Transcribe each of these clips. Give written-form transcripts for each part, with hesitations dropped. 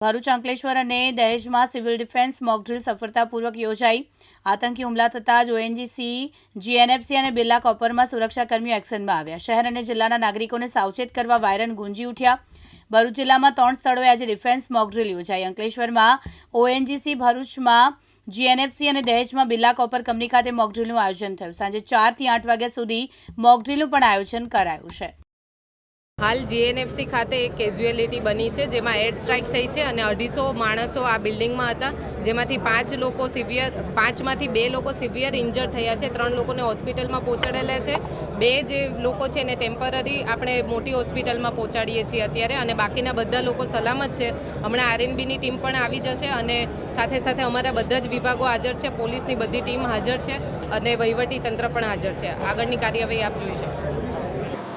ભરૂચ, અંકલેશ્વર અને દહેજમાં civil defence mock drill સફળતાપૂર્વક યોજાઈ। આતંકી હુમલા થતાં જ ઓએનજીસી, જીએનએફસી અને બિરલા કોપરમાં સુરક્ષાકર્મીઓ એક્શનમાં આવ્યા। શહેર અને જિલ્લાના નાગરિકોને સાવચેત કરવા વાયરન ગુંજી ઉઠ્યા। ભરૂચ જિલ્લામાં 3 સ્થળોએ આજે ડિફેન્સ મોક ડ્રીલ યોજાઈ। અંકલેશ્વરમાં ઓએનજીસી, ભરૂચમાં જીએનએફસી અને દહેજમાં બિરલા કોપર કંપની ખાતે મોક ડ્રીલનું આયોજન થયું। સાંજે 4 થી 8 વાગ્યા સુધી મોક ડ્રીલનું પણ આયોજન કરાયું છે। હાલ જીએનએફસી ખાતે એક કેઝ્યુઅલિટી બની છે, જેમાં એર સ્ટ્રાઇક થઈ છે અને 250 માણસો આ બિલ્ડિંગમાં હતા, જેમાંથી 5માંથી 2 લોકો સિવિયર ઇન્જર્ડ થયા છે। 3 લોકોને હોસ્પિટલમાં પહોંચાડેલા છે। 2 જે લોકો છે એને ટેમ્પરરી આપણે મોટી હોસ્પિટલમાં પહોંચાડીએ છીએ અત્યારે, અને બાકીના બધા લોકો સલામત છે। હમણાં આરએનબીની ટીમ પણ આવી જશે અને સાથે સાથે અમારા બધા જ વિભાગો હાજર છે, પોલીસની બધી ટીમ હાજર છે અને વહીવટી તંત્ર પણ હાજર છે। આગળની કાર્યવાહી આપ જોઈ શકો।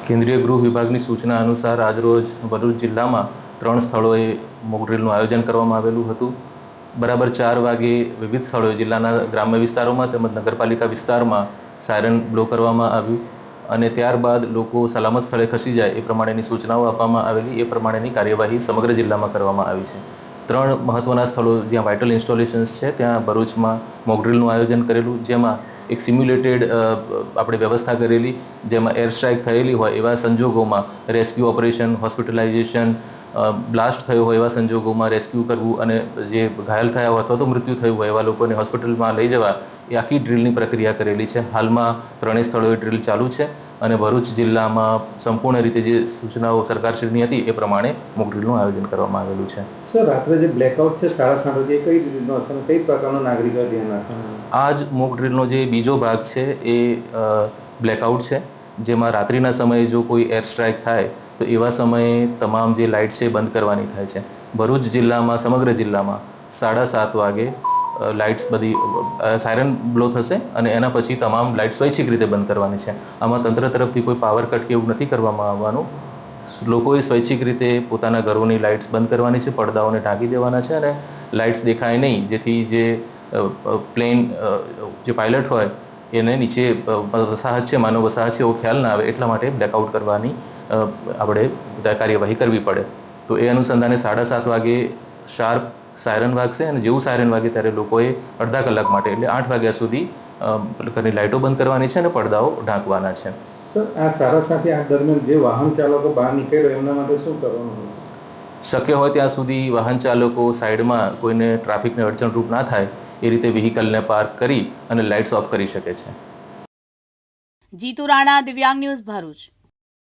કેન્દ્રીય ગૃહ વિભાગની સૂચના અનુસાર આજરોજ ભરૂચ જિલ્લામાં 3 સ્થળોએ મોક ડ્રીલનું આયોજન કરવામાં આવેલું હતું। બરાબર 4 વાગે વિવિધ સ્થળોએ જિલ્લાના ગ્રામ્ય વિસ્તારોમાં તેમજ નગરપાલિકા વિસ્તારમાં સાયરન બ્લો કરવામાં આવ્યું અને ત્યારબાદ લોકો સલામત સ્થળે ખસી જાય એ પ્રમાણેની સૂચનાઓ આપવામાં આવેલી। એ પ્રમાણેની કાર્યવાહી સમગ્ર જિલ્લામાં કરવામાં આવી છે। 3 મહત્ત્વના સ્થળો જ્યાં વાઇટલ ઇન્સ્ટોલેશન્સ છે ત્યાં ભરૂચમાં મોક ડ્રીલનું આયોજન કરેલું, જેમાં એક સિમ્યુલેટેડ આપણે વ્યવસ્થા કરેલી, જેમાં એર સ્ટ્રાઇક થયેલી હોય એવા સંજોગોમાં રેસ્ક્યુ ઓપરેશન, હોસ્પિટલાઇઝેશન, બ્લાસ્ટ થયો હોય એવા સંજોગોમાં રેસ્ક્યુ કરવું અને જે ઘાયલ થયા હોય અથવા તો મૃત્યુ થયું હોય એવા લોકોને હોસ્પિટલમાં લઈ જવા એ આખી ડ્રીલની પ્રક્રિયા કરેલી છે। હાલમાં 3 સ્થળોએ ડ્રીલ ચાલુ છે અને ભરૂચ જિલ્લામાં સંપૂર્ણ રીતે જે સૂચનાઓ સરકારશ્રીની હતી એ પ્રમાણે મોક ડ્રીલનું આયોજન કરવામાં આવેલું છે। સર, રાત્રે જે બ્લેકઆઉટ છે 7:30 વાગે, કઈ રીતનો હશે અને કઈ પ્રકારનો નાગરિકોએ ધ્યાન રાખવાનું? આ જ મોક ડ્રીલનો જે બીજો ભાગ છે એ બ્લેકઆઉટ છે, જેમાં રાત્રિના સમયે જો કોઈ એર સ્ટ્રાઇક થાય તો એવા સમયે તમામ જે લાઇટ્સ છે એ બંધ કરવાની થાય છે। ભરૂચ જિલ્લામાં સમગ્ર જિલ્લામાં 7:30 વાગે લાઇટ્સ બધી સાયરન બ્લો થશે અને એના પછી તમામ લાઇટ સ્વૈચ્છિક રીતે બંધ કરવાની છે। આમાં તંત્ર તરફથી કોઈ પાવર કટ કે એવું નથી કરવામાં આવવાનું। લોકોએ સ્વૈચ્છિક રીતે પોતાના ઘરોની લાઇટ્સ બંધ કરવાની છે, પડદાઓને ઢાંકી દેવાના છે અને લાઇટ્સ દેખાય નહીં, જેથી જે પ્લેન જે પાયલટ હોય એને નીચે વસાહત છે, માનવ વસાહત છે એવો ખ્યાલ ના આવે, એટલા માટે બ્લેકઆઉટ કરવાની આપણે કાર્યવાહી કરવી પડે। તો એ અનુસંધાને 7:30 વાગે શાર્પ સાયરન વાગશે અને જેવું સાયરન વાગે ત્યારે લોકોએ અડધા કલાક માટે એટલે 8 વાગ્યા સુધી ઘરની લાઇટો બંધ કરવાની છે અને પડદાઓ ઢાંકવાના છે। સર, આ 7:30 8 દરમિયાન જે વાહન ચાલકો બહાર નીકળે એમના માટે શું કરવાનું હોય? શક્ય હોય ત્યાં સુધી વાહન ચાલકો સાઈડમાં કોઈને ટ્રાફિકને અડચણરૂપ ના થાય એ રીતે વ્હીકલને પાર્ક કરી અને લાઇટ્સ ઓફ કરી શકે છે। જીતુ રાણા, દિવ્યાંગ ન્યૂઝ, ભરૂચ।